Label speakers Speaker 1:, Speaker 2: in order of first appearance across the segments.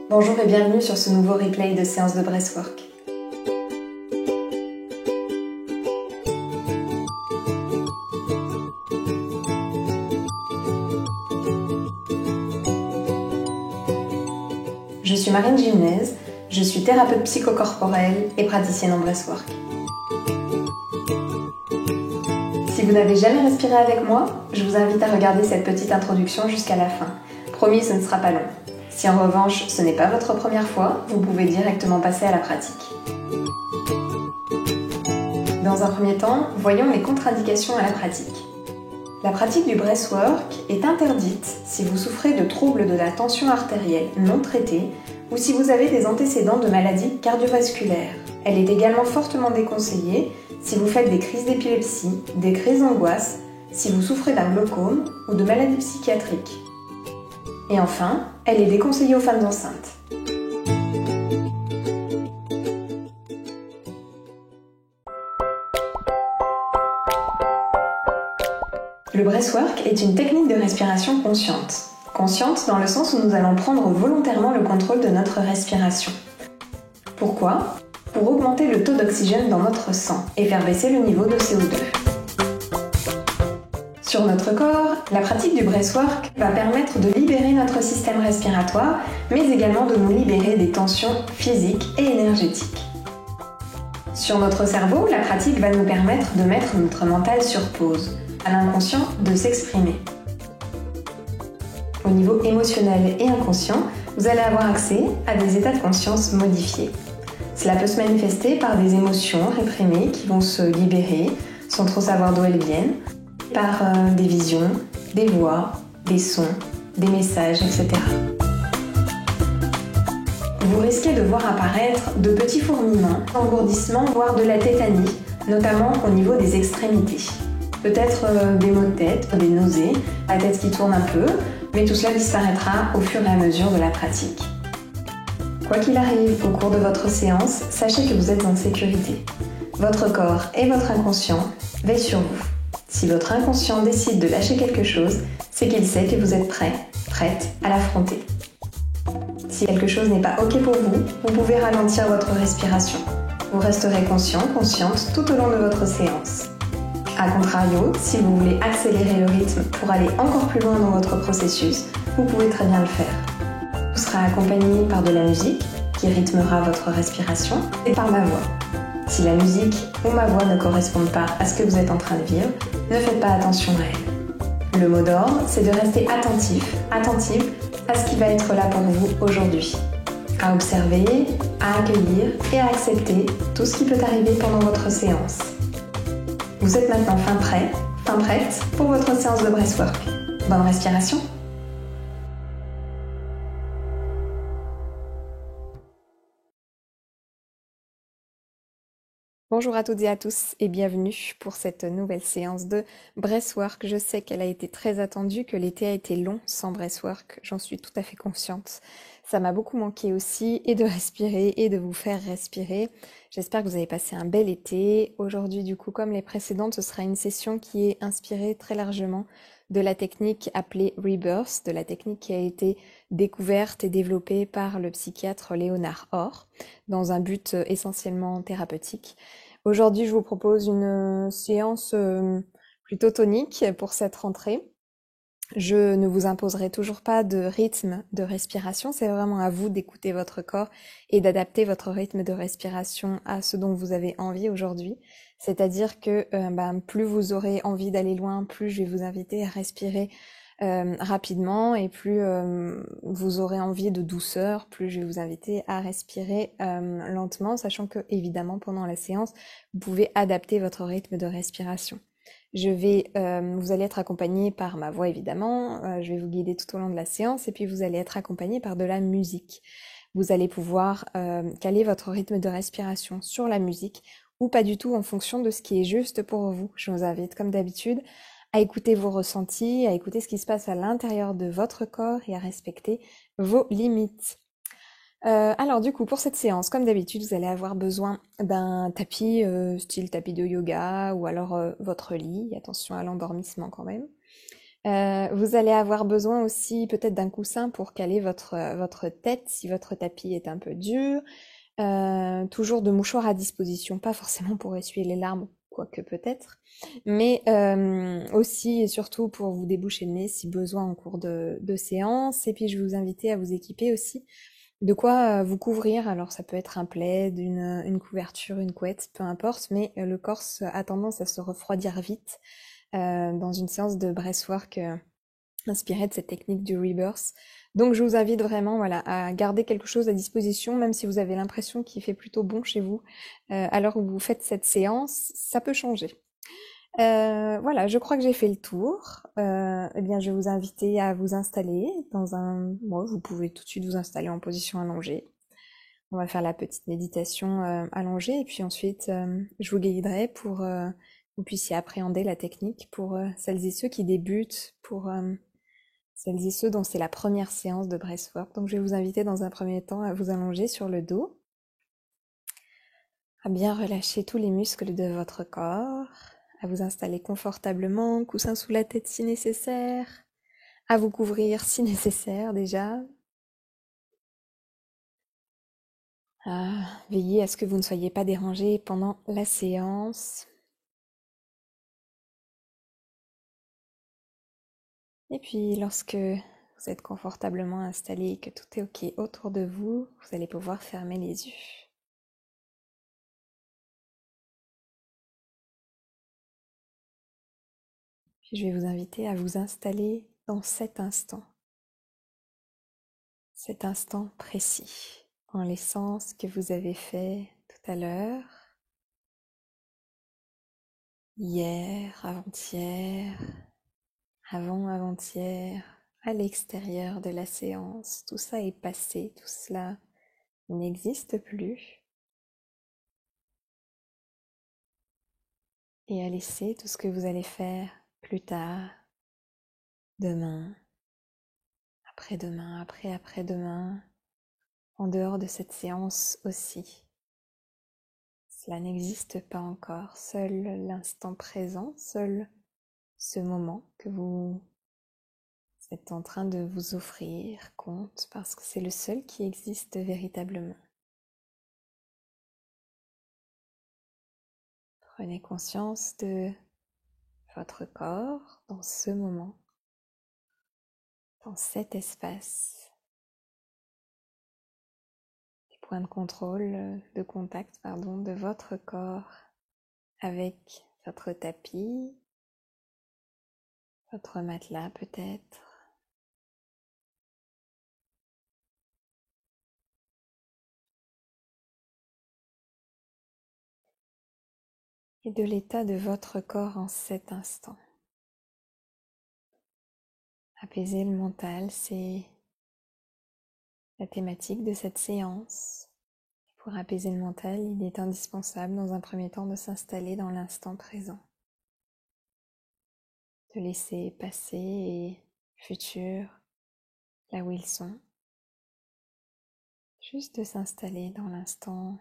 Speaker 1: Bonjour et bienvenue sur ce nouveau replay de séance de breathwork. Je suis Marine Gimnez, je suis thérapeute psychocorporelle et praticienne en breathwork. Si vous n'avez jamais respiré avec moi, je vous invite à regarder cette petite introduction jusqu'à la fin. Promis, ce ne sera pas long. Si en revanche ce n'est pas votre première fois, vous pouvez directement passer à la pratique. Dans un premier temps, voyons les contre-indications à la pratique. La pratique du breathwork est interdite si vous souffrez de troubles de la tension artérielle non traités ou si vous avez des antécédents de maladies cardiovasculaires. Elle est également fortement déconseillée si vous faites des crises d'épilepsie, des crises d'angoisse, si vous souffrez d'un glaucome ou de maladies psychiatriques. Et enfin, elle est déconseillée aux femmes enceintes. Le breathwork est une technique de respiration consciente. Consciente dans le sens où nous allons prendre volontairement le contrôle de notre respiration. Pourquoi ? Pour augmenter le taux d'oxygène dans notre sang et faire baisser le niveau de CO2. Sur notre corps, la pratique du breathwork va permettre de libérer notre système respiratoire, mais également de nous libérer des tensions physiques et énergétiques. Sur notre cerveau, la pratique va nous permettre de mettre notre mental sur pause, à l'inconscient de s'exprimer. Au niveau émotionnel et inconscient, vous allez avoir accès à des états de conscience modifiés. Cela peut se manifester par des émotions réprimées qui vont se libérer sans trop savoir d'où elles viennent, par des visions, des voix, des sons, des messages, etc. Vous risquez de voir apparaître de petits fourmillements, engourdissements, voire de la tétanie, notamment au niveau des extrémités. Peut-être des maux de tête, des nausées, la tête qui tourne un peu, mais tout cela disparaîtra au fur et à mesure de la pratique. Quoi qu'il arrive au cours de votre séance, sachez que vous êtes en sécurité. Votre corps et votre inconscient veillent sur vous. Si votre inconscient décide de lâcher quelque chose, c'est qu'il sait que vous êtes prêt, prête à l'affronter. Si quelque chose n'est pas OK pour vous, vous pouvez ralentir votre respiration. Vous resterez conscient, consciente tout au long de votre séance. A contrario, si vous voulez accélérer le rythme pour aller encore plus loin dans votre processus, vous pouvez très bien le faire. Vous serez accompagné par de la musique qui rythmera votre respiration et par ma voix. Si la musique ou ma voix ne correspondent pas à ce que vous êtes en train de vivre, ne faites pas attention à elle. Le mot d'ordre, c'est de rester attentif, attentive à ce qui va être là pour vous aujourd'hui. À observer, à accueillir et à accepter tout ce qui peut arriver pendant votre séance. Vous êtes maintenant fin prêt, fin prête pour votre séance de breathwork. Bonne respiration! Bonjour à toutes et à tous et bienvenue pour cette nouvelle séance de breathwork. Je sais qu'elle a été très attendue, que l'été a été long sans breathwork, j'en suis tout à fait consciente. Ça m'a beaucoup manqué aussi et de respirer et de vous faire respirer. J'espère que vous avez passé un bel été. Aujourd'hui du coup, comme les précédentes, ce sera une session qui est inspirée très largement de la technique appelée Rebirth, de la technique qui a été découverte et développée par le psychiatre Léonard Orr, dans un but essentiellement thérapeutique. Aujourd'hui, je vous propose une séance plutôt tonique pour cette rentrée. Je ne vous imposerai toujours pas de rythme de respiration, c'est vraiment à vous d'écouter votre corps et d'adapter votre rythme de respiration à ce dont vous avez envie aujourd'hui. C'est-à-dire que plus vous aurez envie d'aller loin, plus je vais vous inviter à respirer rapidement et plus vous aurez envie de douceur, plus je vais vous inviter à respirer lentement, sachant que évidemment pendant la séance, vous pouvez adapter votre rythme de respiration. Vous allez être accompagné par ma voix évidemment, je vais vous guider tout au long de la séance et puis vous allez être accompagné par de la musique. Vous allez pouvoir caler votre rythme de respiration sur la musique ou pas du tout en fonction de ce qui est juste pour vous. Je vous invite comme d'habitude à écouter vos ressentis, à écouter ce qui se passe à l'intérieur de votre corps et à respecter vos limites. Alors du coup, pour cette séance, comme d'habitude, vous allez avoir besoin d'un tapis, style tapis de yoga, ou alors votre lit, attention à l'endormissement quand même. Vous allez avoir besoin aussi peut-être d'un coussin pour caler votre tête si votre tapis est un peu dur. Toujours de mouchoirs à disposition, pas forcément pour essuyer les larmes, quoique peut-être, mais aussi et surtout pour vous déboucher le nez si besoin en cours de séance. Et puis je vais vous inviter à vous équiper aussi de quoi vous couvrir. Alors ça peut être un plaid, une couverture, une couette, peu importe, mais le corps a tendance à se refroidir vite dans une séance de breathwork inspirée de cette technique du rebirth. Donc je vous invite vraiment voilà, à garder quelque chose à disposition, même si vous avez l'impression qu'il fait plutôt bon chez vous. Alors où vous faites cette séance, ça peut changer. Voilà, je crois que j'ai fait le tour. Eh bien, je vais vous inviter à vous installer dans un... Bon, vous pouvez tout de suite vous installer en position allongée. On va faire la petite méditation allongée et puis ensuite, je vous guiderai pour que vous puissiez appréhender la technique pour celles et ceux qui débutent, pour celles et ceux dont c'est la première séance de breathwork. Donc, je vais vous inviter dans un premier temps à vous allonger sur le dos, à bien relâcher tous les muscles de votre corps, à vous installer confortablement, coussin sous la tête si nécessaire, à vous couvrir si nécessaire déjà. Veillez à ce que vous ne soyez pas dérangé pendant la séance. Et puis lorsque vous êtes confortablement installé et que tout est OK autour de vous, vous allez pouvoir fermer les yeux. Puis je vais vous inviter à vous installer dans cet instant précis, en laissant ce que vous avez fait tout à l'heure, hier, avant-hier, avant-hier, à l'extérieur de la séance. Tout ça est passé, tout cela n'existe plus. Et à laisser tout ce que vous allez faire plus tard, demain, après-demain, après-demain, en dehors de cette séance aussi. Cela n'existe pas encore, seul l'instant présent, seul ce moment que vous êtes en train de vous offrir compte parce que c'est le seul qui existe véritablement. Prenez conscience de votre corps dans ce moment, dans cet espace. Point de contrôle, de contact, pardon, de votre corps avec votre tapis, votre matelas peut-être. Et de l'état de votre corps en cet instant. Apaiser le mental, c'est la thématique de cette séance. Pour apaiser le mental, il est indispensable dans un premier temps de s'installer dans l'instant présent. De laisser passé et futur là où ils sont. Juste de s'installer dans l'instant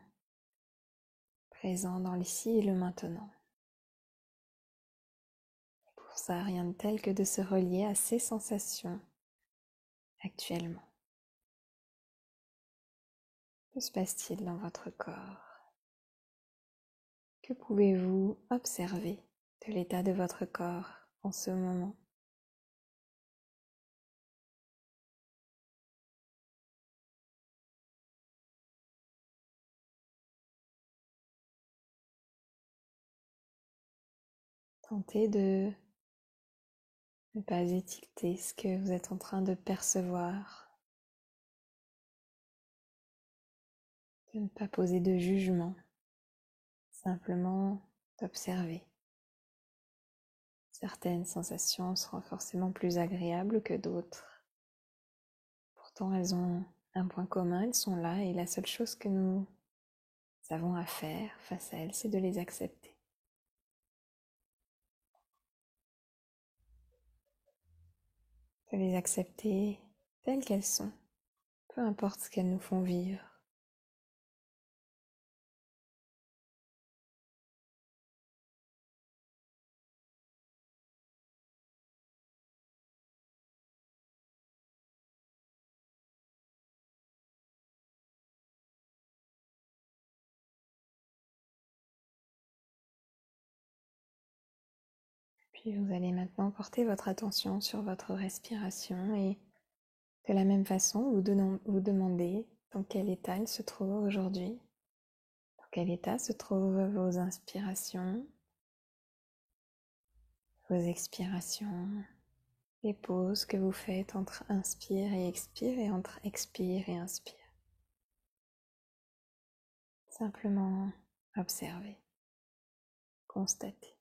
Speaker 1: présent, dans l'ici et le maintenant. Pour ça, rien de tel que de se relier à ces sensations actuellement. Que se passe-t-il dans votre corps? Que pouvez-vous observer de l'état de votre corps en ce moment? Tentez de ne pas étiqueter ce que vous êtes en train de percevoir, de ne pas poser de jugement, simplement d'observer. Certaines sensations seront forcément plus agréables que d'autres. Pourtant, elles ont un point commun, elles sont là et la seule chose que nous avons à faire face à elles, c'est de les accepter. De les accepter telles qu'elles sont, peu importe ce qu'elles nous font vivre. Puis vous allez maintenant porter votre attention sur votre respiration et de la même façon, vous demandez dans quel état elle se trouve aujourd'hui, dans quel état se trouvent vos inspirations, vos expirations, les pauses que vous faites entre inspire et entre expire et inspire. Simplement observer, constater,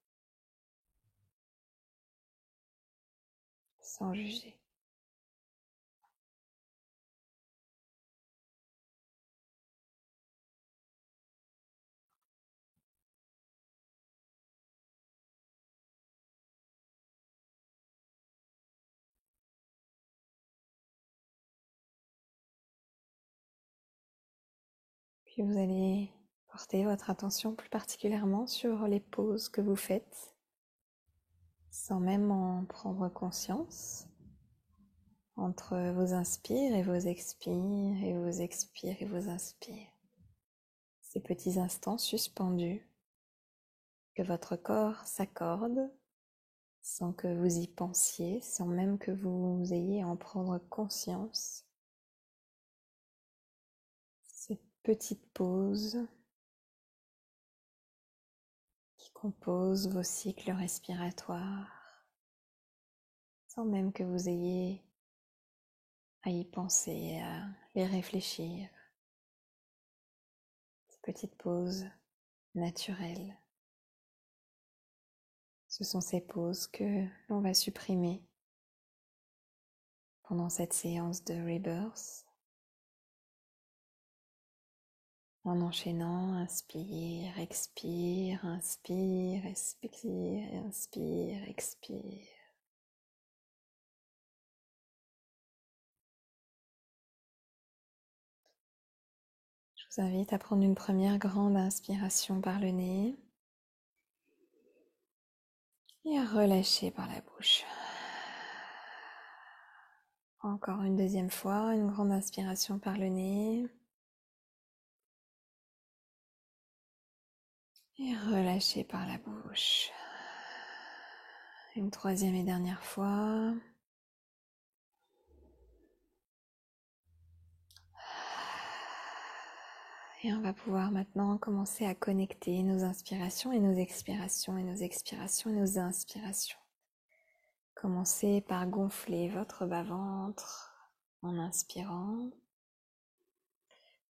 Speaker 1: sans juger. Puis vous allez porter votre attention plus particulièrement sur les pauses que vous faites, sans même en prendre conscience, entre vos inspires et vos expires, et vos expires et vos inspires. Ces petits instants suspendus que votre corps s'accorde sans que vous y pensiez, sans même que vous ayez à en prendre conscience. Cette petite pause qui compose vos cycles respiratoires, sans même que vous ayez à y penser, à y réfléchir. Ces petites pauses naturelles. Ce sont ces pauses que l'on va supprimer pendant cette séance de Rebirth. En enchaînant, inspire, expire, inspire, expire, inspire, expire. Je vous invite à prendre une première grande inspiration par le nez et à relâcher par la bouche. Encore une deuxième fois, une grande inspiration par le nez. Et relâchez par la bouche. Une troisième et dernière fois. Et on va pouvoir maintenant commencer à connecter nos inspirations et nos expirations et nos expirations et nos inspirations. Commencez par gonfler votre bas-ventre en inspirant.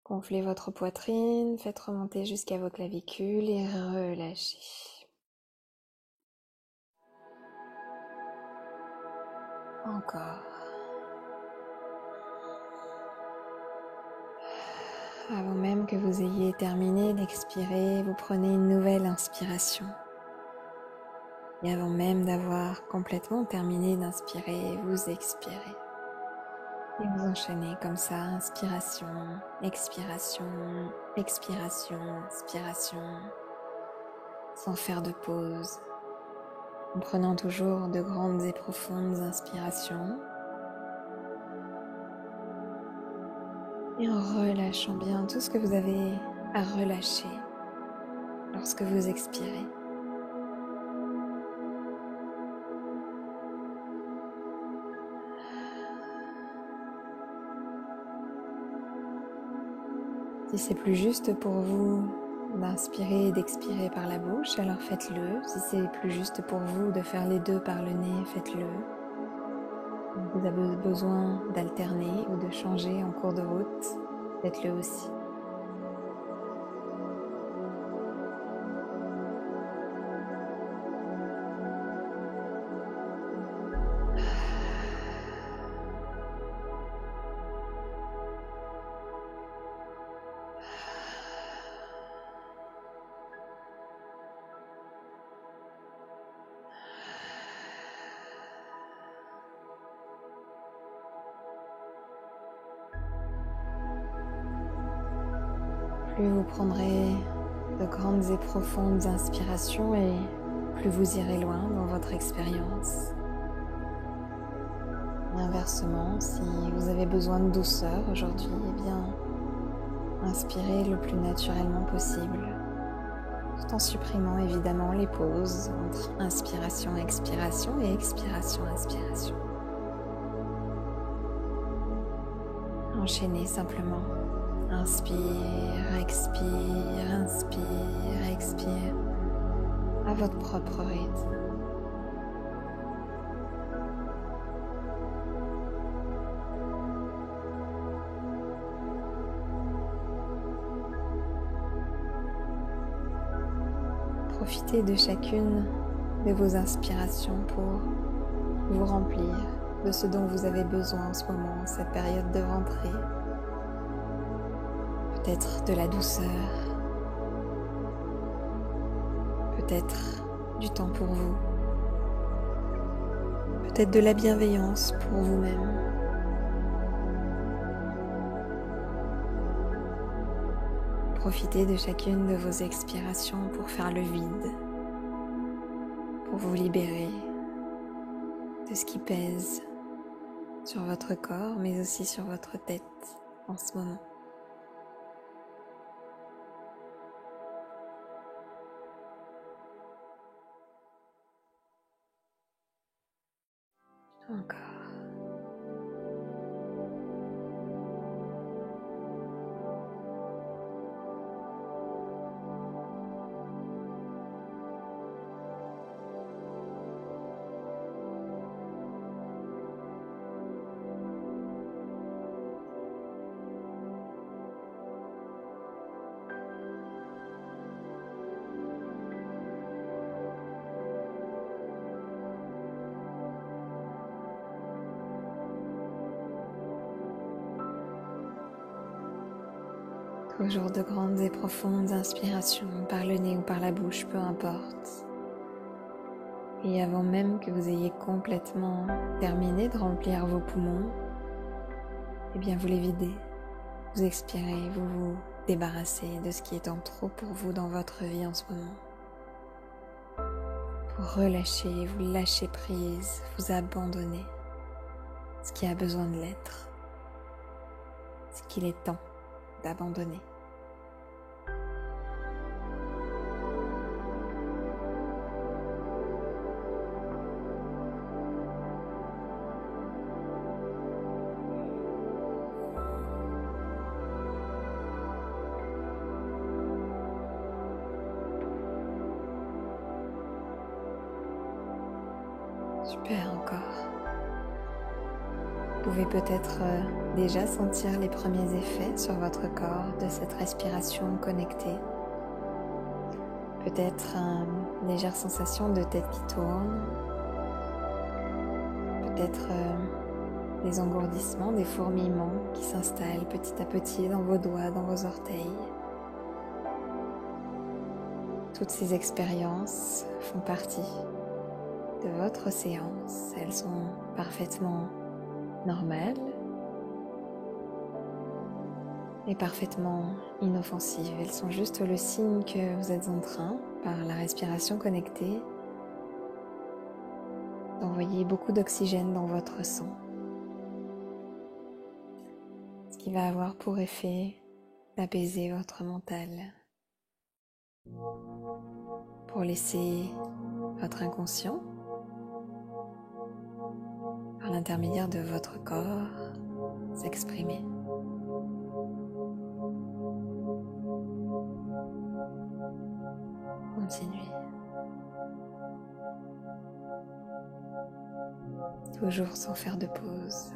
Speaker 1: Gonflez votre poitrine, faites remonter jusqu'à vos clavicules et relâchez. Encore. Avant même que vous ayez terminé d'expirer, vous prenez une nouvelle inspiration. Et avant même d'avoir complètement terminé d'inspirer, vous expirez. Et vous enchaînez comme ça, inspiration, expiration, expiration, inspiration, sans faire de pause, en prenant toujours de grandes et profondes inspirations. Et en relâchant bien tout ce que vous avez à relâcher lorsque vous expirez. Si c'est plus juste pour vous d'inspirer et d'expirer par la bouche, alors faites-le. Si c'est plus juste pour vous de faire les deux par le nez, faites-le. Vous avez besoin d'alterner ou de changer en cours de route, faites-le aussi. Plus vous prendrez de grandes et profondes inspirations et plus vous irez loin dans votre expérience. Et inversement, si vous avez besoin de douceur aujourd'hui, eh bien, inspirez le plus naturellement possible. tout en supprimant évidemment les pauses entre inspiration, expiration et expiration, inspiration. Enchaînez simplement. Inspire, expire, à votre propre rythme. Profitez de chacune de vos inspirations pour vous remplir de ce dont vous avez besoin en ce moment, en cette période de rentrée. Peut-être de la douceur, peut-être du temps pour vous, peut-être de la bienveillance pour vous-même. Profitez de chacune de vos expirations pour faire le vide, pour vous libérer de ce qui pèse sur votre corps, mais aussi sur votre tête en ce moment. Encore. Toujours de grandes et profondes inspirations par le nez ou par la bouche, peu importe. Et avant même que vous ayez complètement terminé de remplir vos poumons, eh bien vous les videz, vous expirez, vous vous débarrassez de ce qui est en trop pour vous dans votre vie en ce moment. Vous relâchez, vous lâchez prise, vous abandonnez ce qui a besoin de l'être, ce qu'il est temps d'abandonner. Super, encore. Vous pouvez peut-être déjà sentir les premiers effets sur votre corps de cette respiration connectée. Peut-être une légère sensation de tête qui tourne. Peut-être des engourdissements, des fourmillements qui s'installent petit à petit dans vos doigts, dans vos orteils. Toutes ces expériences font partie de votre séance. Elles sont parfaitement normales et parfaitement inoffensives. Elles sont juste le signe que vous êtes en train, par la respiration connectée, d'envoyer beaucoup d'oxygène dans votre sang. Ce qui va avoir pour effet d'apaiser votre mental, pour laisser votre inconscient, par l'intermédiaire de votre corps, s'exprimer. Continuez. Toujours sans faire de pause.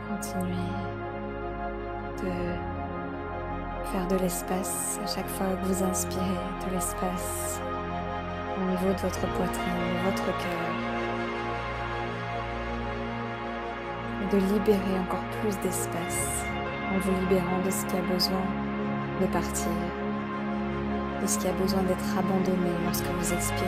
Speaker 1: Continuez de faire de l'espace à chaque fois que vous inspirez, de l'espace au niveau de votre poitrine, de votre cœur, et de libérer encore plus d'espace en vous libérant de ce qui a besoin de partir, de ce qui a besoin d'être abandonné lorsque vous expirez.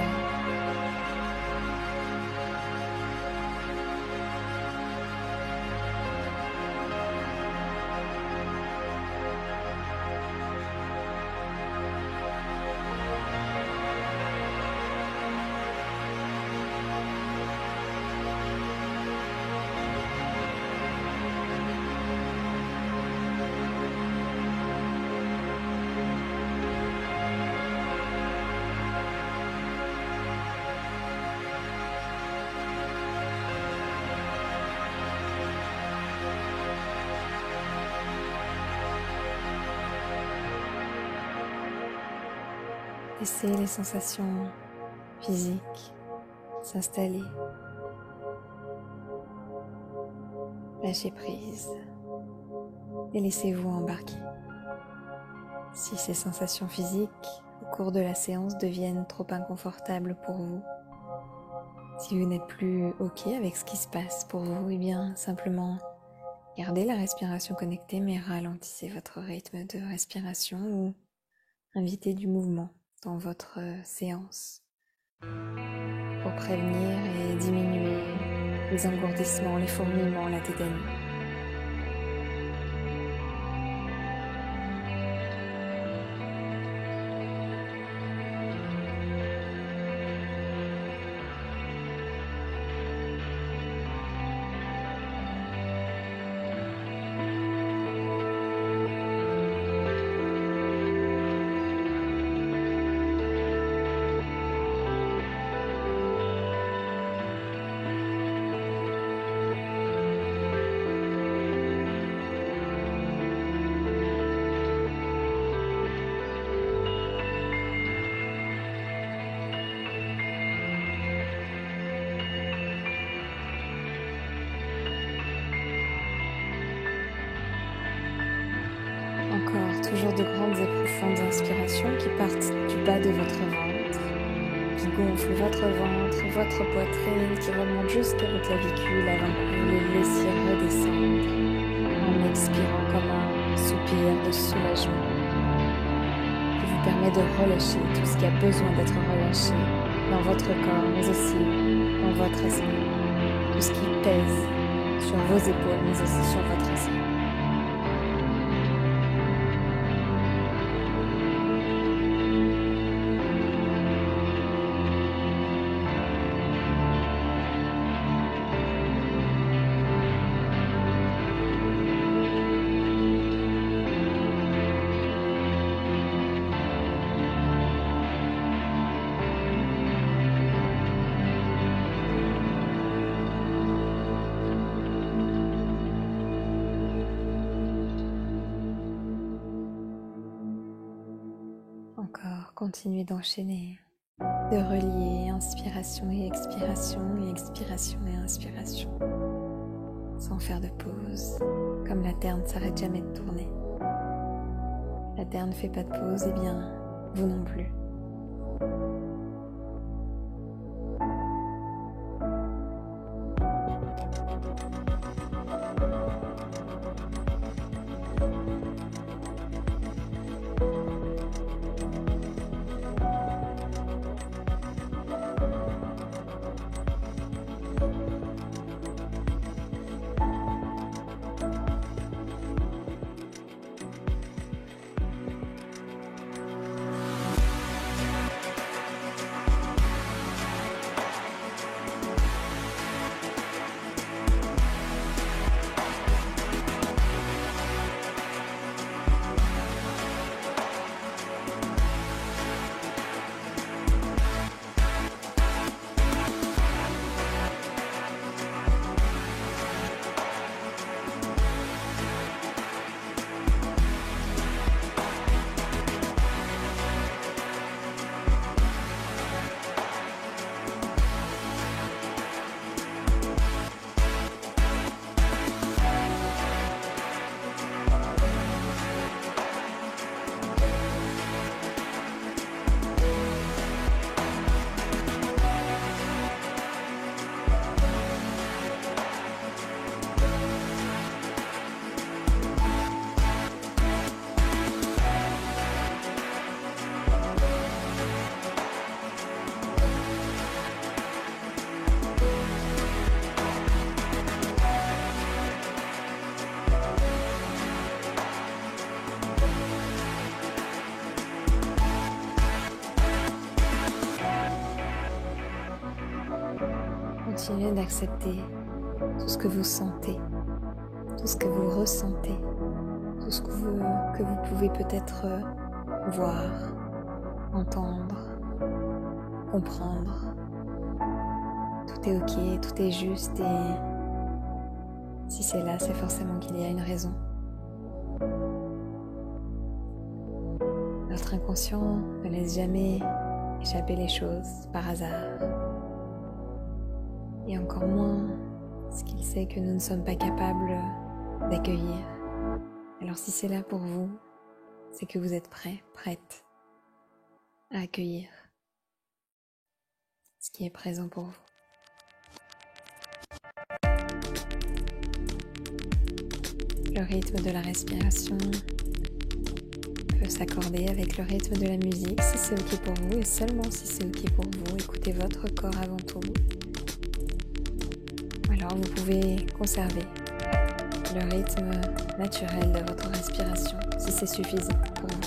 Speaker 1: Laissez les sensations physiques s'installer. Lâchez prise et laissez-vous embarquer. Si ces sensations physiques au cours de la séance deviennent trop inconfortables pour vous, si vous n'êtes plus OK avec ce qui se passe pour vous, eh bien simplement gardez la respiration connectée mais ralentissez votre rythme de respiration ou invitez du mouvement dans votre séance pour prévenir et diminuer les engourdissements, les fourmillements, la tétanie. Encore toujours de grandes et profondes inspirations qui partent du bas de votre ventre, qui gonflent votre ventre, votre poitrine, qui remontent jusqu'à vos clavicules avant que vous les laissiez redescendre en expirant comme un soupir de soulagement qui vous permet de relâcher tout ce qui a besoin d'être relâché dans votre corps mais aussi dans votre esprit, tout ce qui pèse sur vos épaules mais aussi sur votre esprit. Encore, continuez d'enchaîner, de relier inspiration et expiration et inspiration, sans faire de pause, comme la Terre ne s'arrête jamais de tourner. La Terre ne fait pas de pause, et bien, vous non plus. continuez d'accepter tout ce que vous sentez, tout ce que vous ressentez, tout ce que vous pouvez peut-être voir, entendre, comprendre. Tout est ok, tout est juste et si c'est là, c'est forcément qu'il y a une raison. Notre inconscient ne laisse jamais échapper les choses par hasard. Et encore moins ce qu'il sait que nous ne sommes pas capables d'accueillir. Alors si c'est là pour vous, c'est que vous êtes prêt, prête à accueillir ce qui est présent pour vous. Le rythme de la respiration peut s'accorder avec le rythme de la musique si c'est ok pour vous et seulement si c'est ok pour vous. Écoutez votre corps avant tout. Alors vous pouvez conserver le rythme naturel de votre respiration si c'est suffisant pour vous.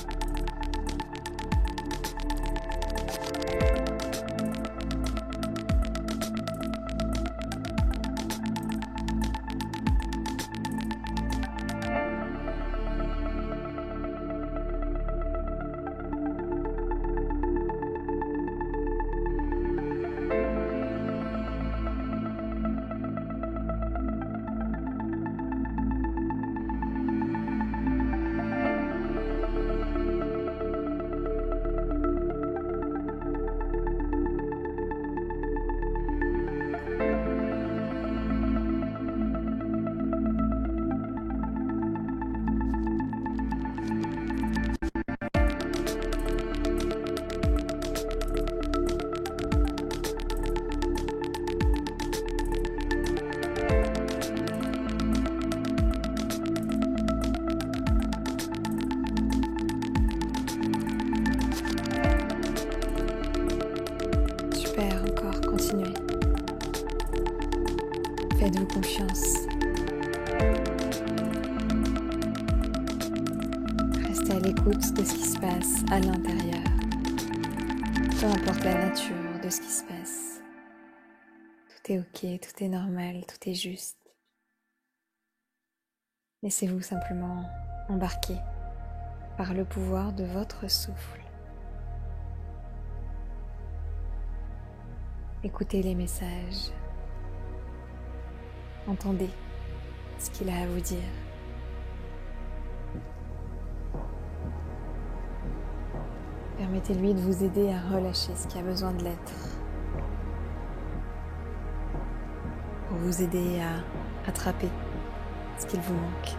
Speaker 1: Super, encore, continuez. Faites-vous confiance. Restez à l'écoute de ce qui se passe à l'intérieur. Peu importe la nature de ce qui se passe. Tout est ok, tout est normal, tout est juste. Laissez-vous simplement embarquer par le pouvoir de votre souffle. Écoutez les messages. Entendez ce qu'il a à vous dire. Permettez-lui de vous aider à relâcher ce qui a besoin de l'être. Pour vous aider à attraper ce qu'il vous manque.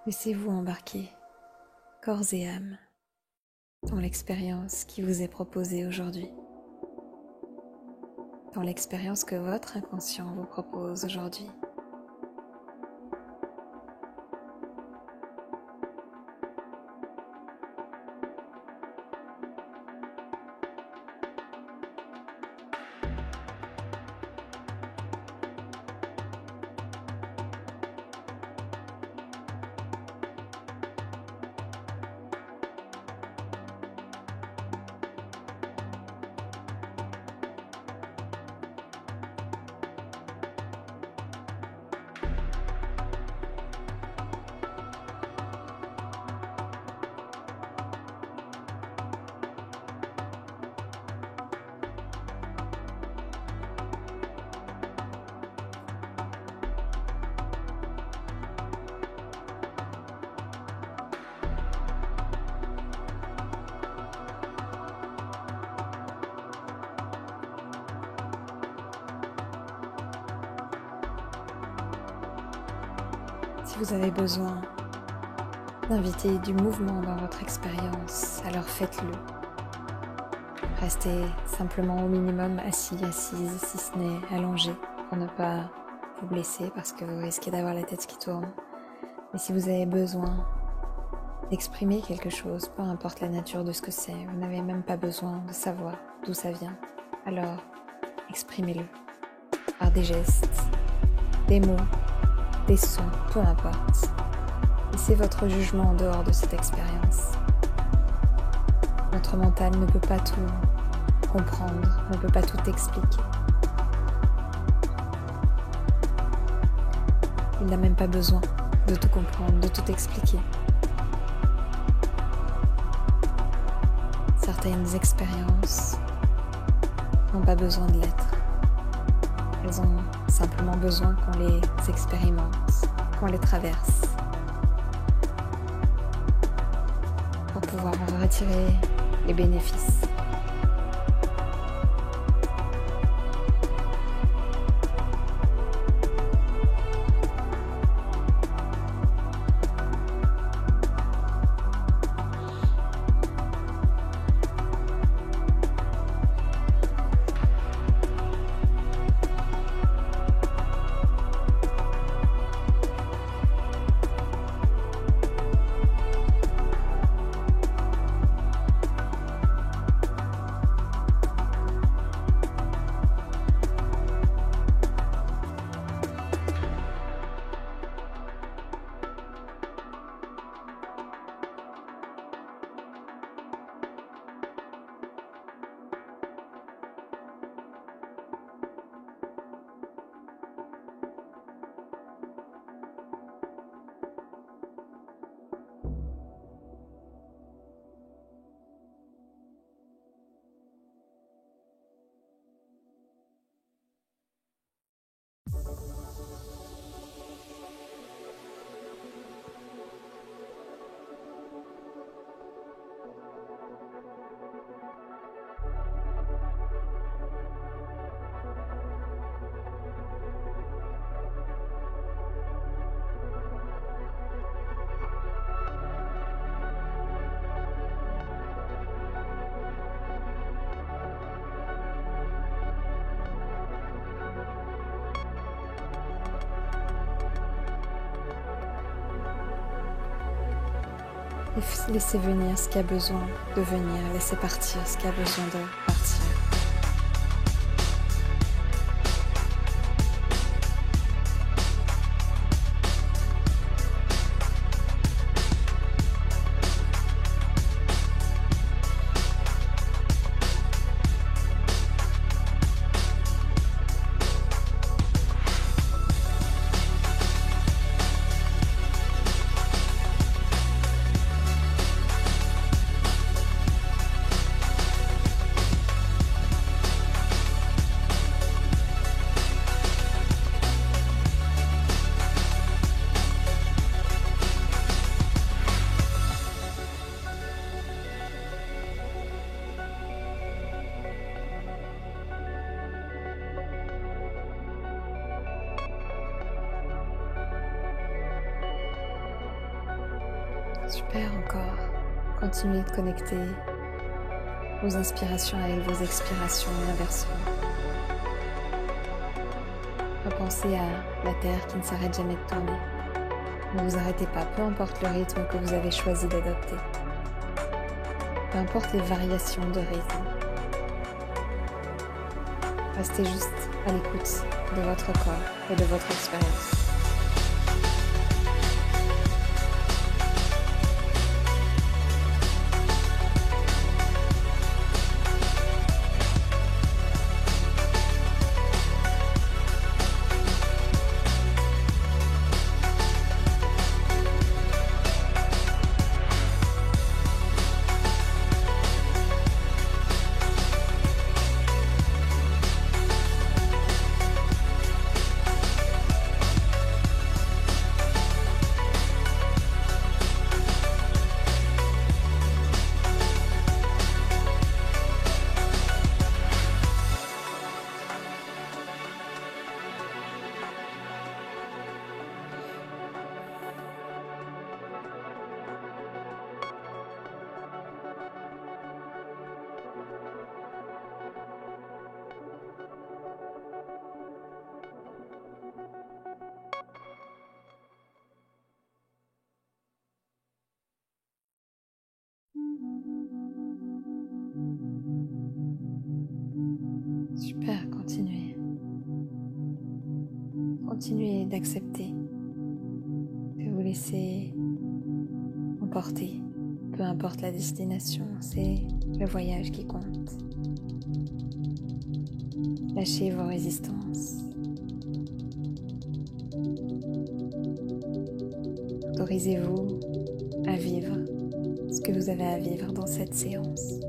Speaker 1: Laissez-vous embarquer, corps et âme, dans l'expérience qui vous est proposée aujourd'hui, dans l'expérience que votre inconscient vous propose aujourd'hui. Si vous avez besoin d'inviter du mouvement dans votre expérience, alors faites-le. Restez simplement au minimum assis, assise, si ce n'est allongé, pour ne pas vous blesser parce que vous risquez d'avoir la tête qui tourne. Mais si vous avez besoin d'exprimer quelque chose, peu importe la nature de ce que c'est, vous n'avez même pas besoin de savoir d'où ça vient, alors exprimez-le par des gestes, des mots, des sons, peu importe. Laissez votre jugement en dehors de cette expérience. Notre mental ne peut pas tout comprendre, ne peut pas tout expliquer. Il n'a même pas besoin de tout comprendre, de tout expliquer. Certaines expériences n'ont pas besoin de l'être. Elles ont simplement besoin qu'on les expérimente, qu'on les traverse, pour pouvoir en retirer les bénéfices. Laissez venir ce qui a besoin de venir, laissez partir ce qui a besoin de partir. Super, encore. Continuez de connecter vos inspirations avec vos expirations et inversement. Repensez à la Terre qui ne s'arrête jamais de tourner. Ne vous arrêtez pas, peu importe le rythme que vous avez choisi d'adopter. Peu importe les variations de rythme. Restez juste à l'écoute de votre corps et de votre expérience. Super, continuez. Continuez d'accepter, de vous laisser emporter. Peu importe la destination, c'est le voyage qui compte. Lâchez vos résistances. Autorisez-vous à vivre ce que vous avez à vivre dans cette séance.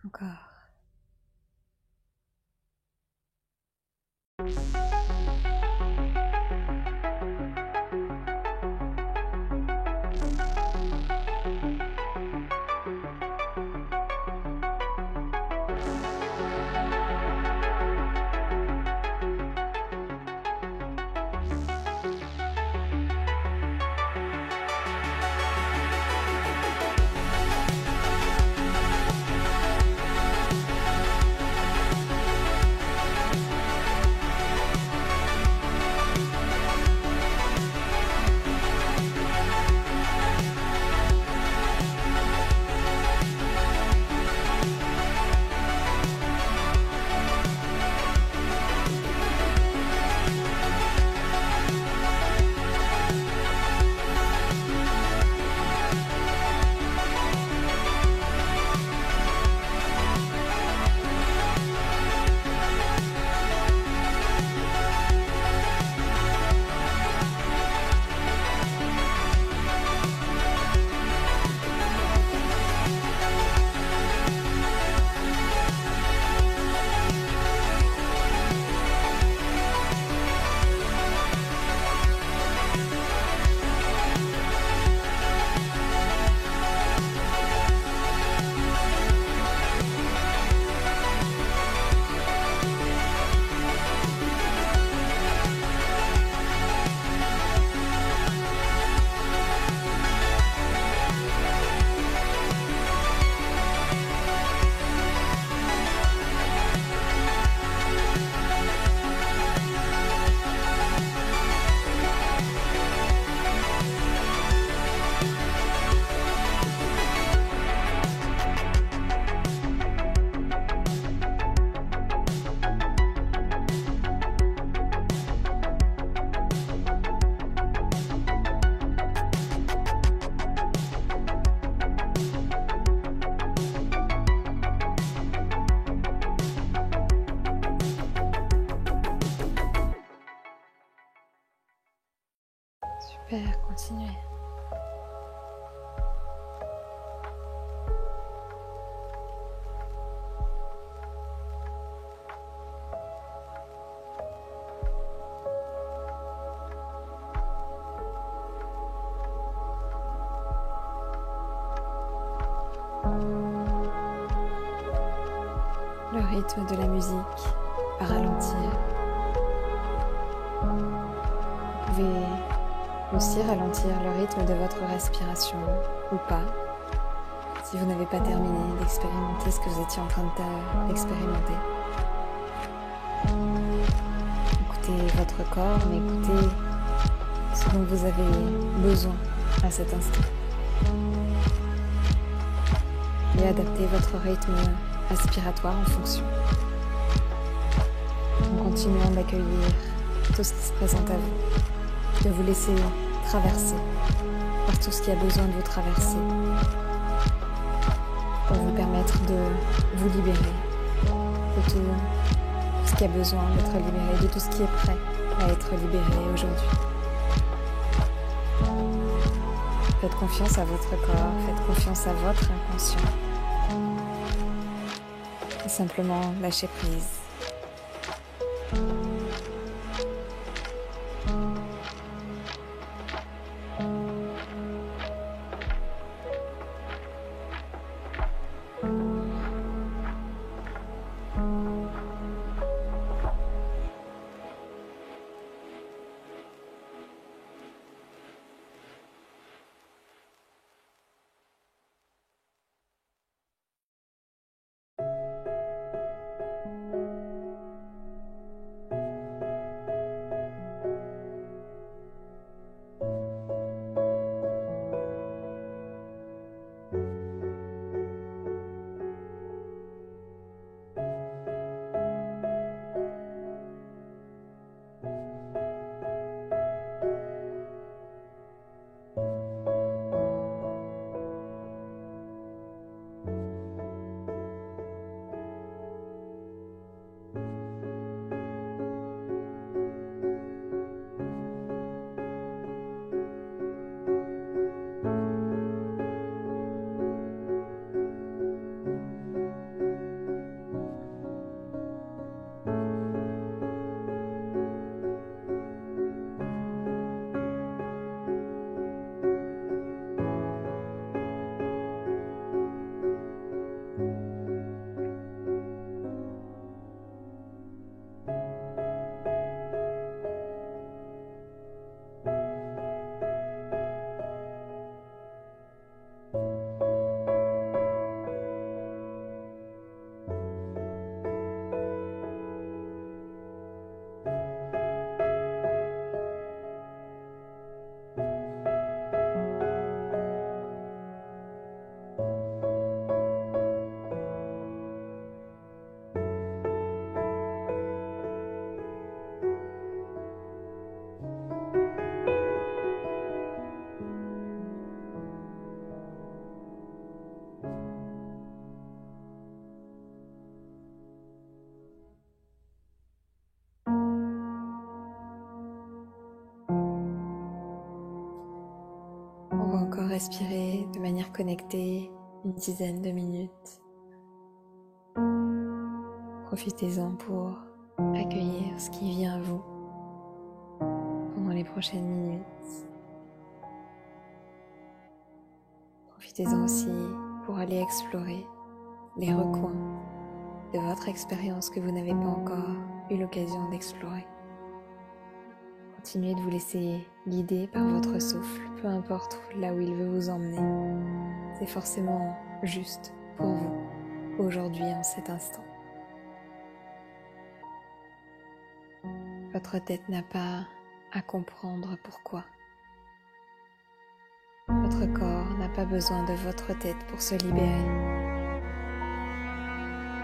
Speaker 1: Encore. Super, continuez. le rythme de la musique va ralentir. Vous pouvez aussi ralentir le rythme de votre respiration ou pas, si vous n'avez pas terminé d'expérimenter ce que vous étiez en train d'expérimenter. Écoutez votre corps, mais écoutez ce dont vous avez besoin à cet instant. Et adaptez votre rythme respiratoire en fonction. En continuant d'accueillir tout ce qui se présente à vous, de vous laisser traverser par tout ce qui a besoin de vous traverser pour vous permettre de vous libérer de tout ce qui a besoin d'être libéré, de tout ce qui est prêt à être libéré aujourd'hui. Faites confiance à votre corps, faites confiance à votre inconscient et simplement lâchez prise. On va encore respirer de manière connectée une dizaine de minutes. Profitez-en pour accueillir ce qui vient à vous pendant les prochaines minutes. Profitez-en aussi pour aller explorer les recoins de votre expérience que vous n'avez pas encore eu l'occasion d'explorer. Continuez de vous laisser guider par votre souffle, peu importe là où il veut vous emmener. C'est forcément juste pour vous, aujourd'hui, en cet instant. Votre tête n'a pas à comprendre pourquoi. Votre corps n'a pas besoin de votre tête pour se libérer.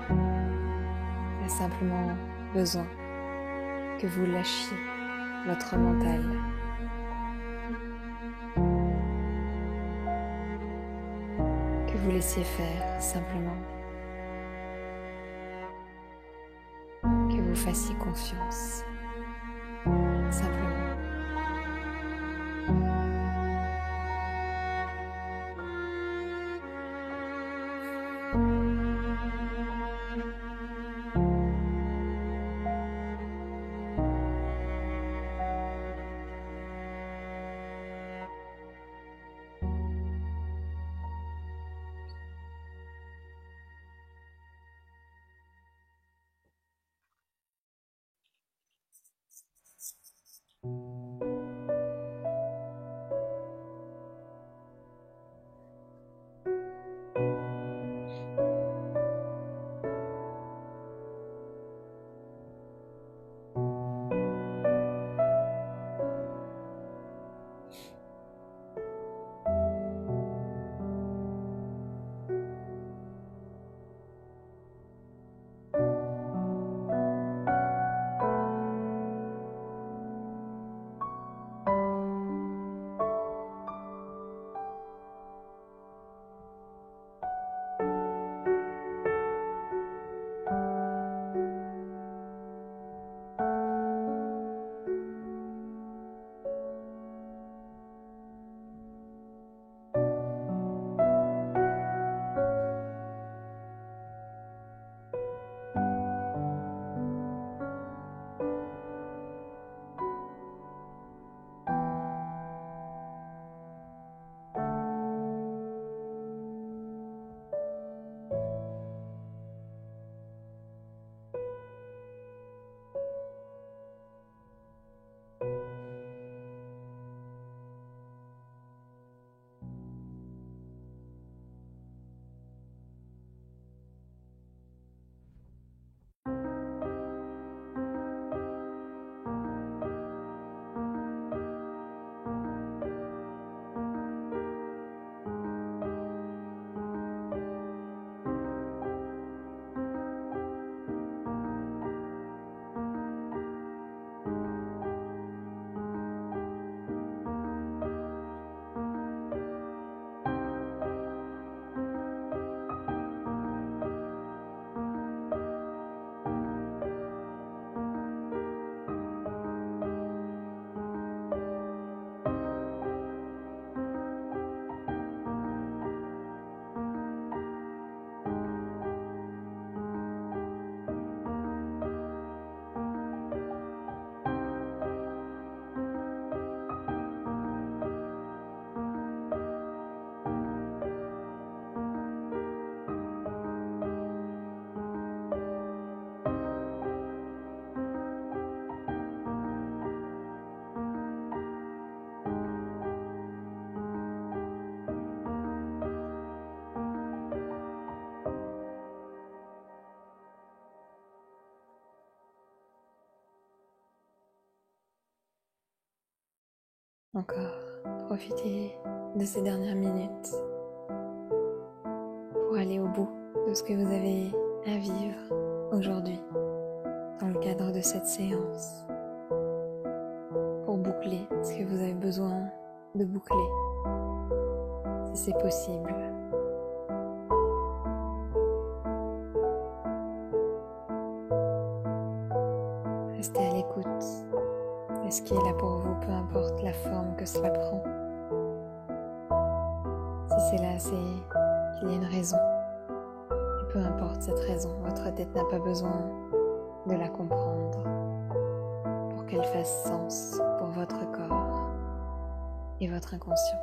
Speaker 1: Il a simplement besoin que vous lâchiez votre mental. Que vous laissiez faire simplement. Que vous fassiez confiance. Simplement. Encore, profitez de ces dernières minutes pour aller au bout de ce que vous avez à vivre aujourd'hui dans le cadre de cette séance, pour boucler ce que vous avez besoin de boucler, si c'est possible. Restez à l'écoute de ce qui est là pour vous, peu importe la forme que cela prend. Si c'est là, c'est qu'il y a une raison. Et peu importe cette raison, votre tête n'a pas besoin de la comprendre pour qu'elle fasse sens pour votre corps et votre inconscient.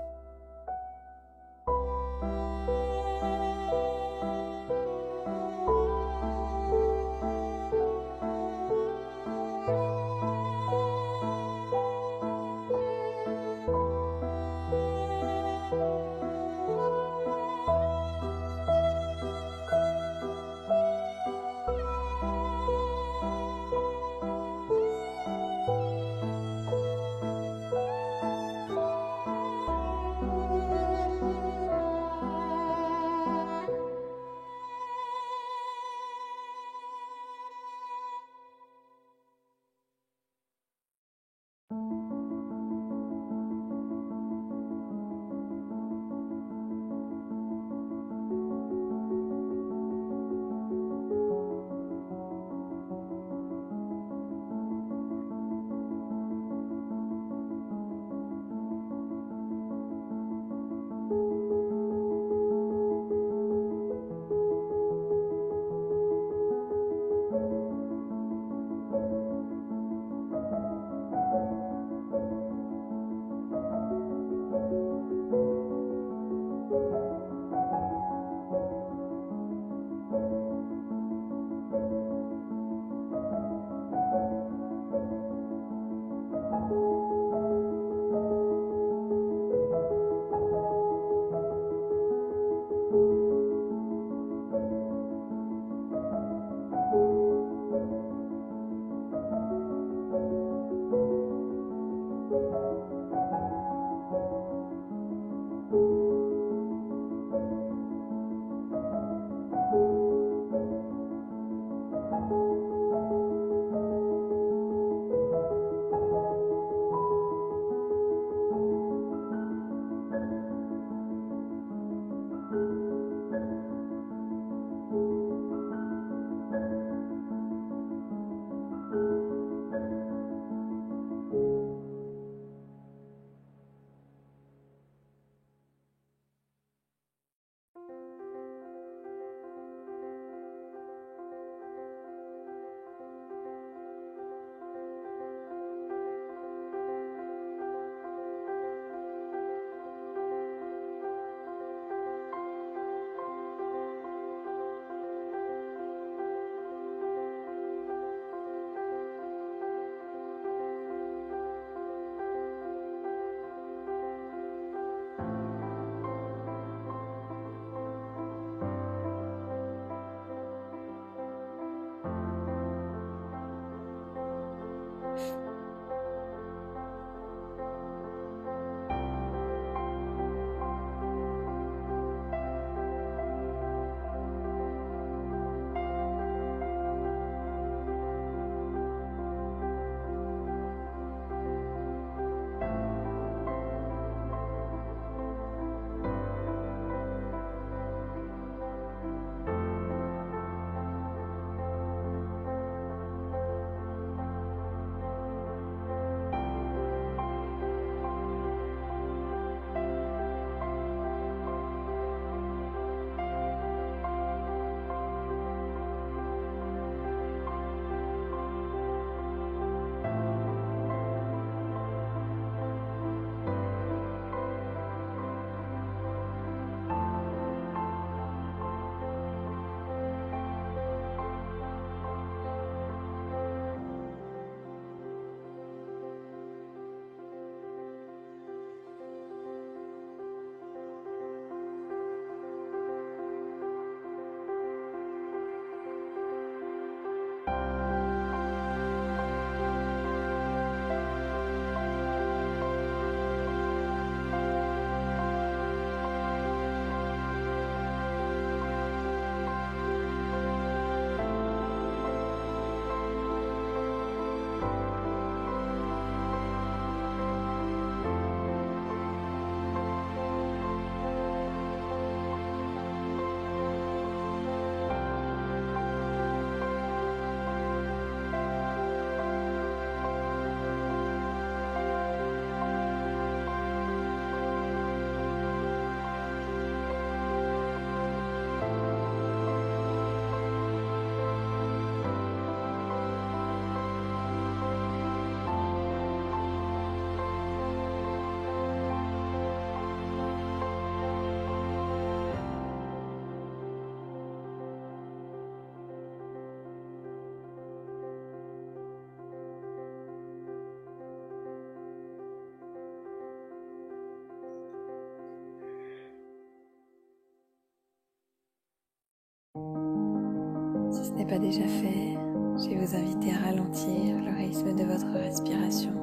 Speaker 1: n'est pas déjà fait, je vais vous inviter à ralentir le rythme de votre respiration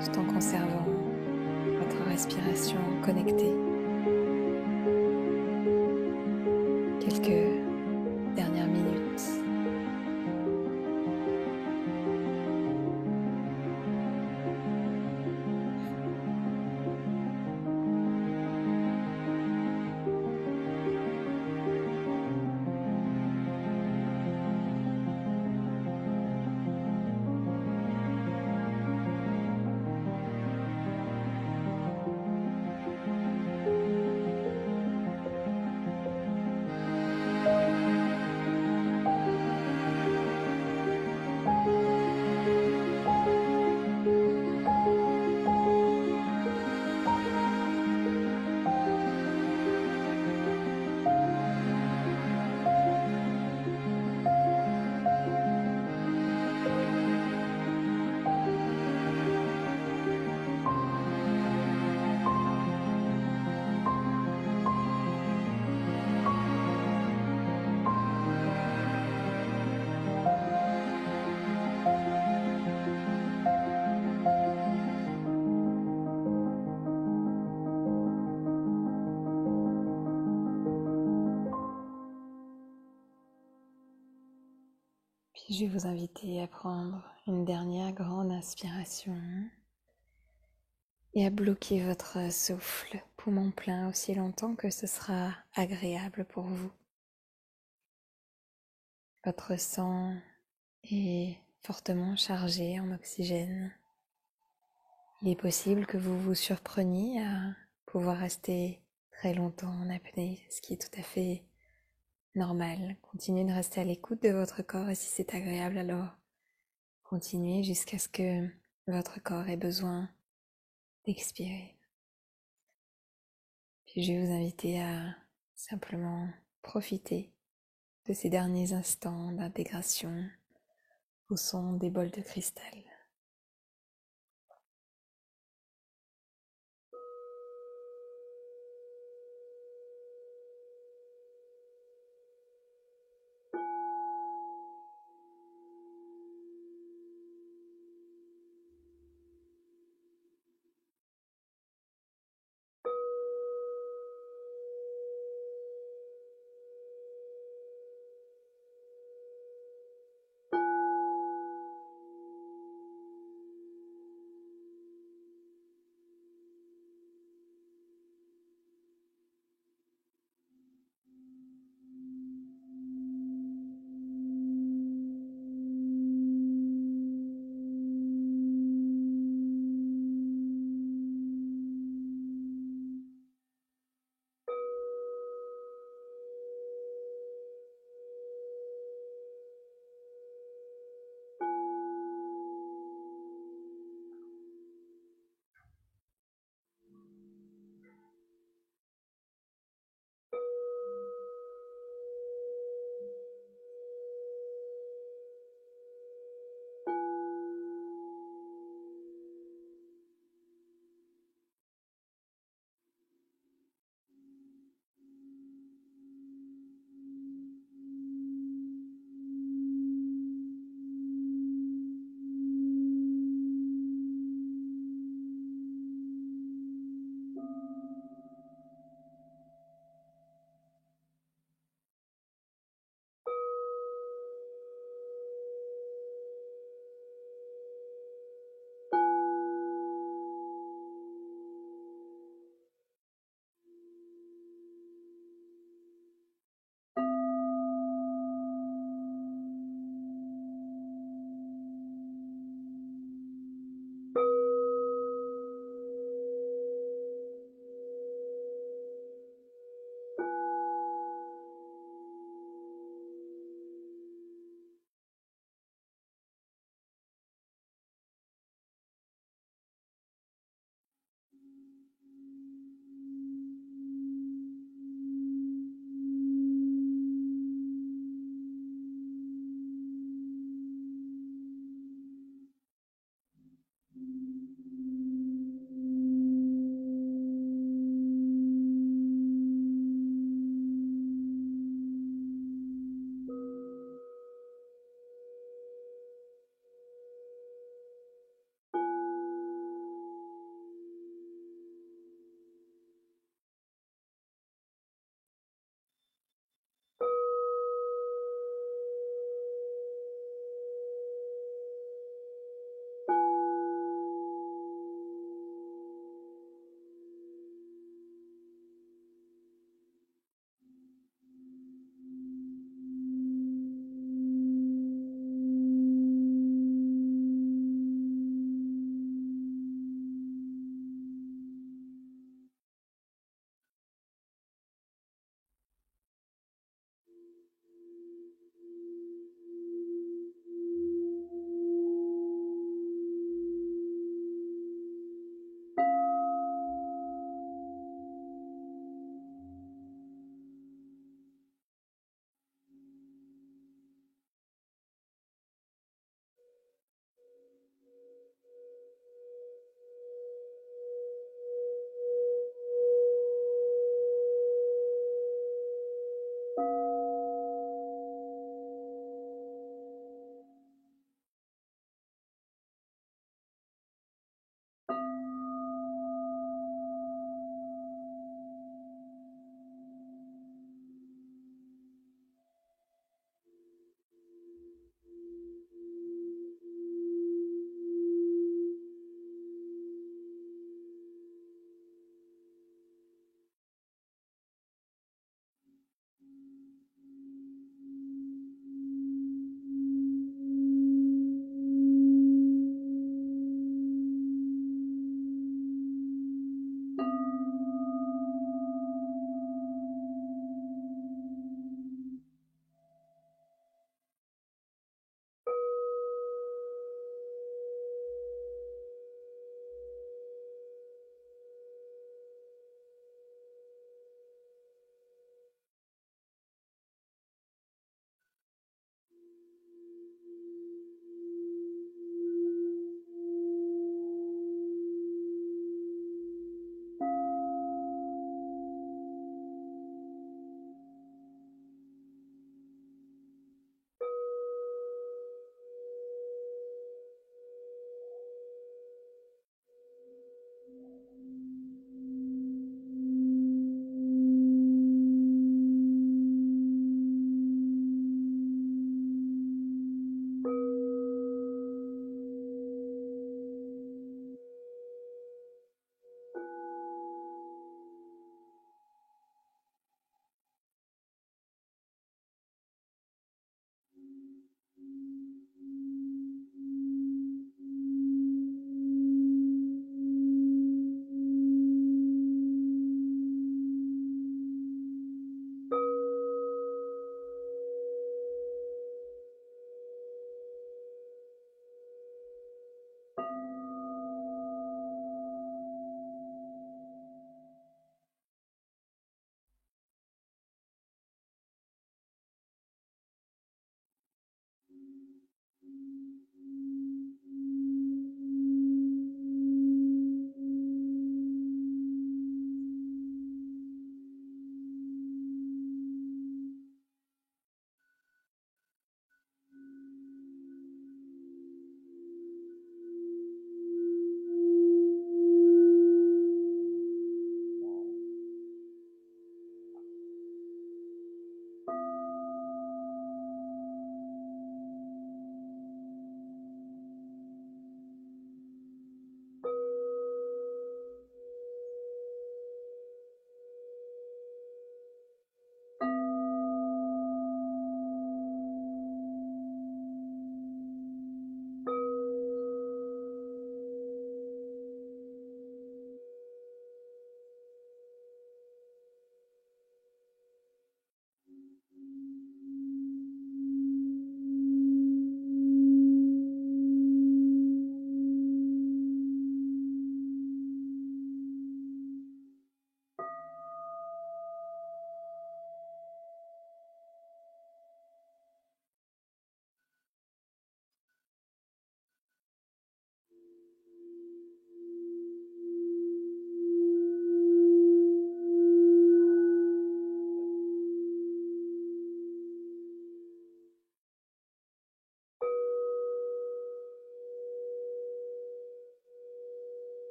Speaker 1: tout en conservant votre respiration connectée. Quelques dernières minutes. Puis je vais vous inviter à prendre une dernière grande inspiration et à bloquer votre souffle, poumon plein, aussi longtemps que ce sera agréable pour vous. Votre sang est fortement chargé en oxygène. Il est possible que vous vous surpreniez à pouvoir rester très longtemps en apnée, ce qui est tout à fait normal. Continuez de rester à l'écoute de votre corps et si c'est agréable, alors continuez jusqu'à ce que votre corps ait besoin d'expirer. Puis je vais vous inviter à simplement profiter de ces derniers instants d'intégration au son des bols de cristal.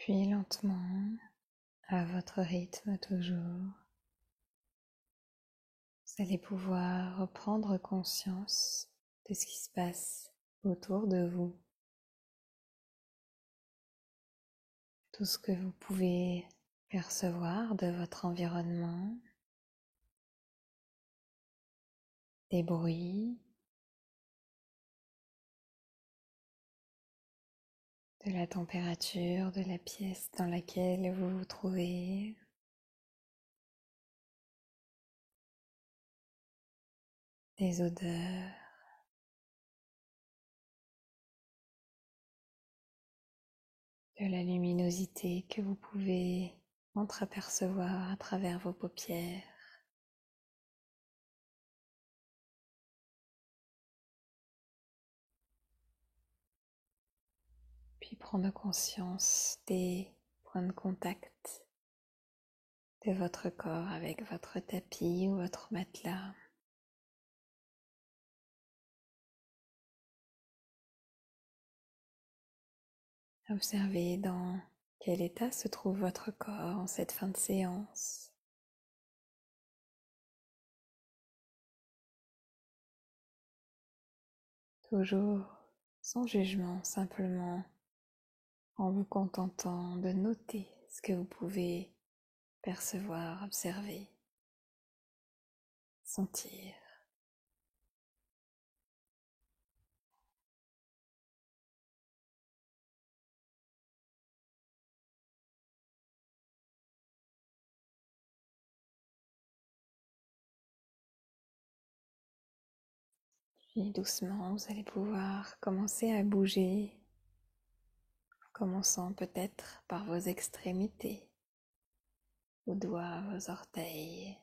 Speaker 1: Puis lentement, à votre rythme toujours, vous allez pouvoir reprendre conscience de ce qui se passe autour de vous, tout ce que vous pouvez percevoir de votre environnement, des bruits, de la température de la pièce dans laquelle vous vous trouvez, des odeurs, de la luminosité que vous pouvez entreapercevoir à travers vos paupières. Puis prendre conscience des points de contact de votre corps avec votre tapis ou votre matelas. Observez dans quel état se trouve votre corps en cette fin de séance. Toujours sans jugement, simplement en vous contentant de noter ce que vous pouvez percevoir, observer, sentir. Puis doucement, vous allez pouvoir commencer à bouger, commençant peut-être par vos extrémités, vos doigts, vos orteils,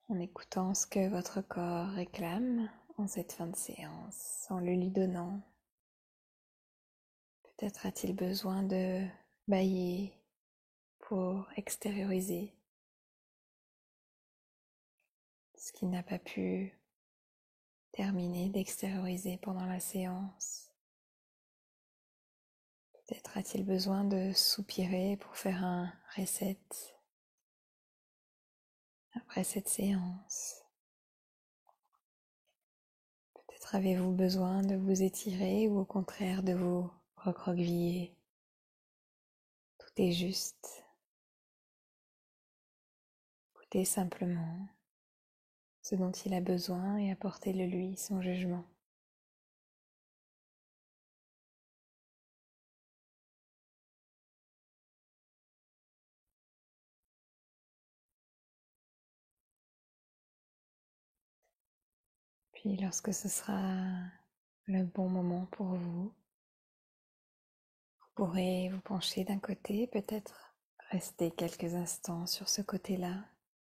Speaker 1: en écoutant ce que votre corps réclame en cette fin de séance, en le lui donnant. Peut-être a-t-il besoin de bâiller pour extérioriser ce qui n'a pas pu terminer d'extérioriser pendant la séance. Peut-être a-t-il besoin de soupirer pour faire un reset après cette séance. Peut-être avez-vous besoin de vous étirer ou au contraire de vous recroqueviller. Tout est juste. Écoutez simplement ce dont il a besoin et apportez-le lui sans jugement. Puis lorsque ce sera le bon moment pour vous, vous pourrez vous pencher d'un côté, peut-être rester quelques instants sur ce côté-là,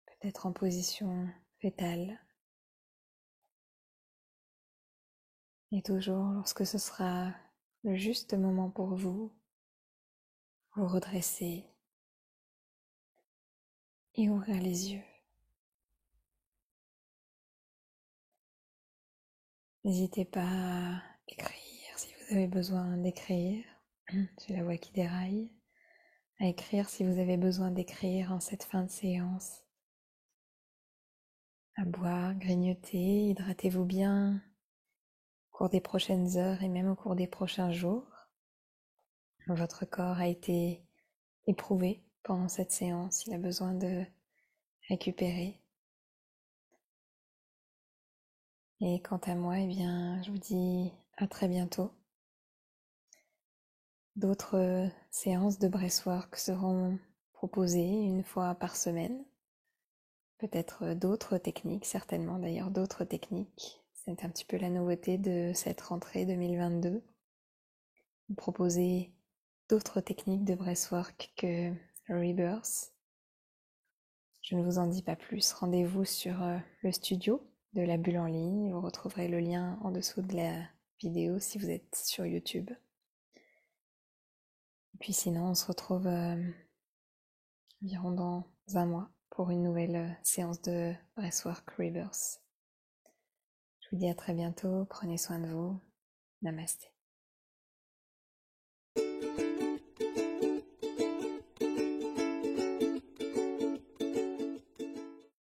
Speaker 1: peut-être en position fétale. Et toujours lorsque ce sera le juste moment pour vous, vous redresser et ouvrir les yeux. N'hésitez pas à écrire si vous avez besoin d'écrire. J'ai la voix qui déraille. À écrire si vous avez besoin d'écrire en cette fin de séance. À boire, grignoter, hydratez-vous bien au cours des prochaines heures et même au cours des prochains jours. votre corps a été éprouvé pendant cette séance, il a besoin de récupérer. Et quant à moi, eh bien, je vous dis à très bientôt. D'autres séances de breathwork seront proposées une fois par semaine. Peut-être d'autres techniques, certainement d'ailleurs d'autres techniques. C'est un petit peu la nouveauté de cette rentrée 2022. Vous proposez d'autres techniques de breathwork que Rebirth. Je ne vous en dis pas plus. Rendez-vous sur le studio de la bulle en ligne. Vous retrouverez le lien en dessous de la vidéo si vous êtes sur YouTube. Et puis sinon, on se retrouve environ dans un mois pour une nouvelle séance de Breathwork Rebirth. Je vous dis à très bientôt. Prenez soin de vous. Namasté.